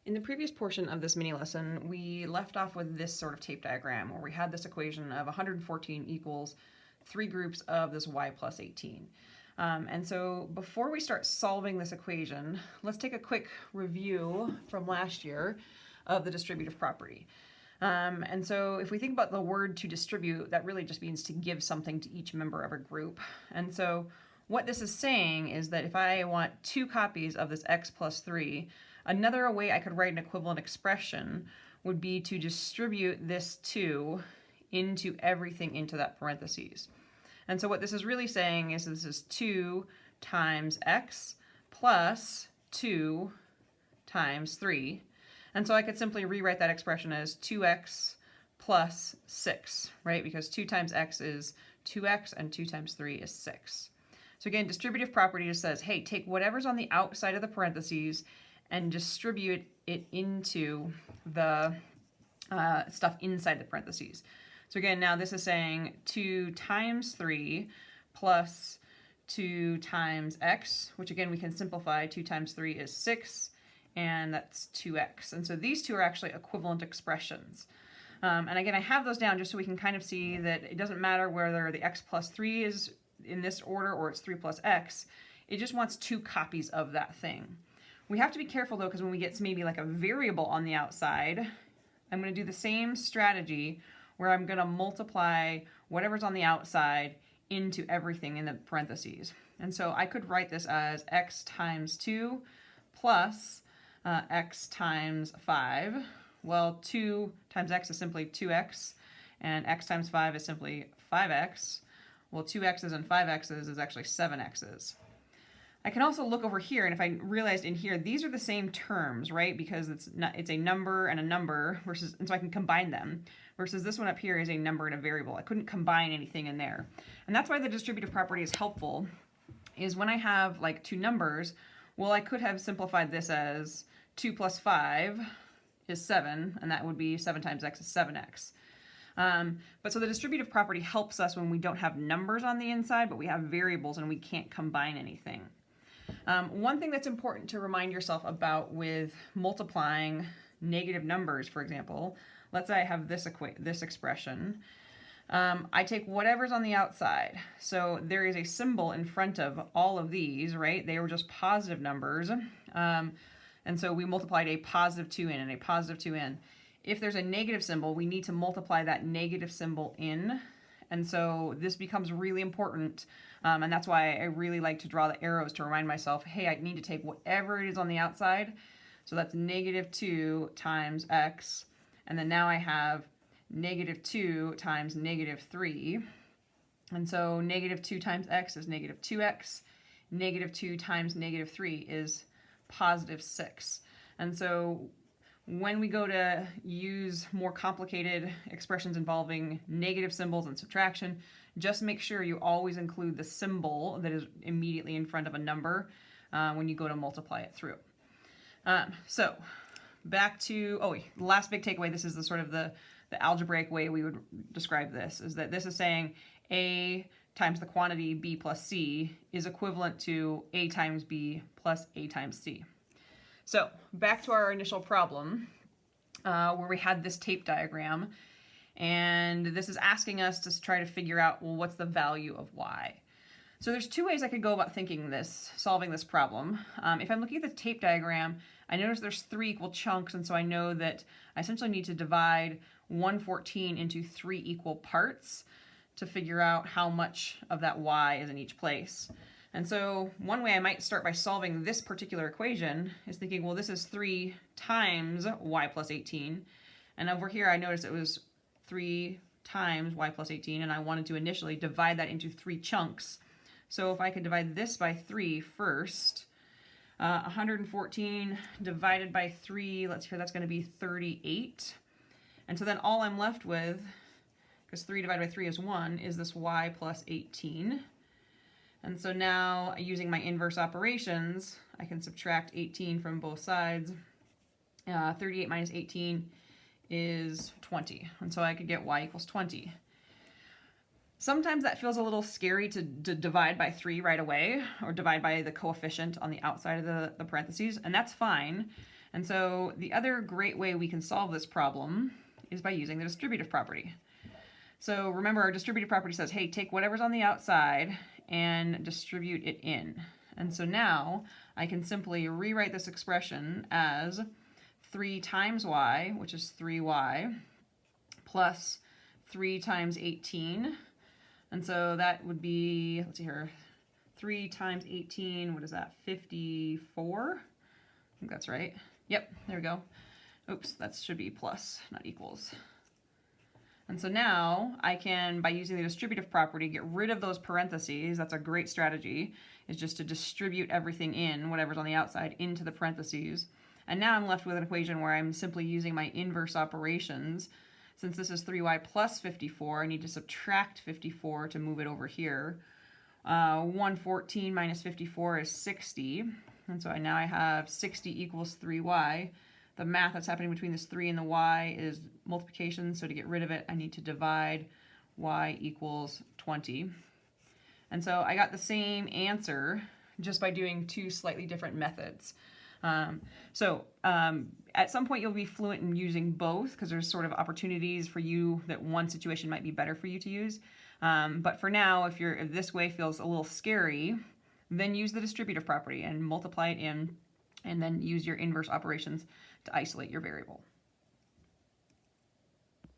In the previous portion of this mini lesson, we left off with this sort of tape diagram where we had this equation of 114 equals three groups of this y plus 18. And so before we start solving this equation, let's take a quick review from last year of the distributive property. And so if we think about the word to distribute, that really just means to give something to each member of a group. And so what this is saying is that if I want two copies of this x plus 3, another way I could write an equivalent expression would be to distribute this 2 into everything into that parentheses. And so what this is really saying is this is 2 times x plus 2 times 3. And so I could simply rewrite that expression as 2x plus 6, right? Because 2 times x is 2x and 2 times 3 is 6. So again, distributive property just says, hey, take whatever's on the outside of the parentheses and distribute it into the stuff inside the parentheses. So again, now this is saying 2 times 3 plus 2 times x, which again we can simplify. 2 times 3 is 6, and that's 2x. And so these two are actually equivalent expressions. And again, I have those down just so we can kind of see that it doesn't matter whether the x plus 3 is in this order or it's 3 plus x. It just wants two copies of that thing. We have to be careful though, because when we get to maybe like a variable on the outside, I'm going to do the same strategy where I'm going to multiply whatever's on the outside into everything in the parentheses. And so I could write this as x times 2 plus x times 5. Well, 2 times x is simply 2x, and x times 5 is simply 5x. Well, 2x's and 5x's is actually 7x's. I can also look over here, and if I realized in here, these are the same terms, right? Because it's a number and a number, and so I can combine them, versus this one up here is a number and a variable. I couldn't combine anything in there. And that's why the distributive property is helpful, is when I have like two numbers, well, I could have simplified this as 2 plus 5 is 7, and that would be 7 times x is 7x. But so the distributive property helps us when we don't have numbers on the inside, but we have variables and we can't combine anything. One thing that's important to remind yourself about with multiplying negative numbers, for example, let's say I have this expression. I take whatever's on the outside. So there is a symbol in front of all of these, right? They were just positive numbers. And so we multiplied a positive 2 in and a positive 2 in. If there's a negative symbol, we need to multiply that negative symbol in. And so this becomes really important. And that's why I really like to draw the arrows to remind myself, hey, I need to take whatever it is on the outside. So that's negative 2 times x. And then now I have negative 2 times negative 3. And so negative 2 times x is negative 2x. Negative 2 times negative 3 is positive 6. And so when we go to use more complicated expressions involving negative symbols and subtraction, just make sure you always include the symbol that is immediately in front of a number when you go to multiply it through. So back to, the last big takeaway, this is the sort of the algebraic way we would describe this, is that this is saying a times the quantity b plus c is equivalent to a times b plus a times c. So back to our initial problem where we had this tape diagram, and this is asking us to try to figure out, well, what's the value of y? So there's two ways I could go about solving this problem. If I'm looking at the tape diagram, I notice there's 3 equal chunks, and so I know that I essentially need to divide 114 into 3 equal parts to figure out how much of that y is in each place. And so one way I might start by solving this particular equation is thinking, well, this is 3 times y plus 18. And over here I noticed it was 3 times y plus 18, and I wanted to initially divide that into 3 chunks. So if I could divide this by 3 first, 114 divided by 3, let's hear that's going to be 38. And so then all I'm left with, because 3 divided by 3 is 1, is this y plus 18. And so now, using my inverse operations, I can subtract 18 from both sides. 38 minus 18 is 20. And so I could get y equals 20. Sometimes that feels a little scary to divide by 3 right away, or divide by the coefficient on the outside of the parentheses, and that's fine. And so the other great way we can solve this problem is by using the distributive property. So remember, our distributive property says, hey, take whatever's on the outside and distribute it in. And so now I can simply rewrite this expression as 3 times y, which is 3y, plus 3 times 18. And so that would be, let's see here, 3 times 18, what is that, 54? I think that's right. Yep, there we go. Oops, that should be plus, not equals. And so now I can, by using the distributive property, get rid of those parentheses. That's a great strategy, is just to distribute everything in, whatever's on the outside, into the parentheses. And now I'm left with an equation where I'm simply using my inverse operations. Since this is 3y plus 54, I need to subtract 54 to move it over here. 114 minus 54 is 60. And so now I have 60 equals 3y. The math that's happening between this 3 and the y is multiplication, so to get rid of it, I need to divide y equals 20. And so I got the same answer just by doing 2 slightly different methods. At some point you'll be fluent in using both, because there's sort of opportunities for you that one situation might be better for you to use. But for now, if this way feels a little scary, then use the distributive property and multiply it in, and then use your inverse operations to isolate your variable.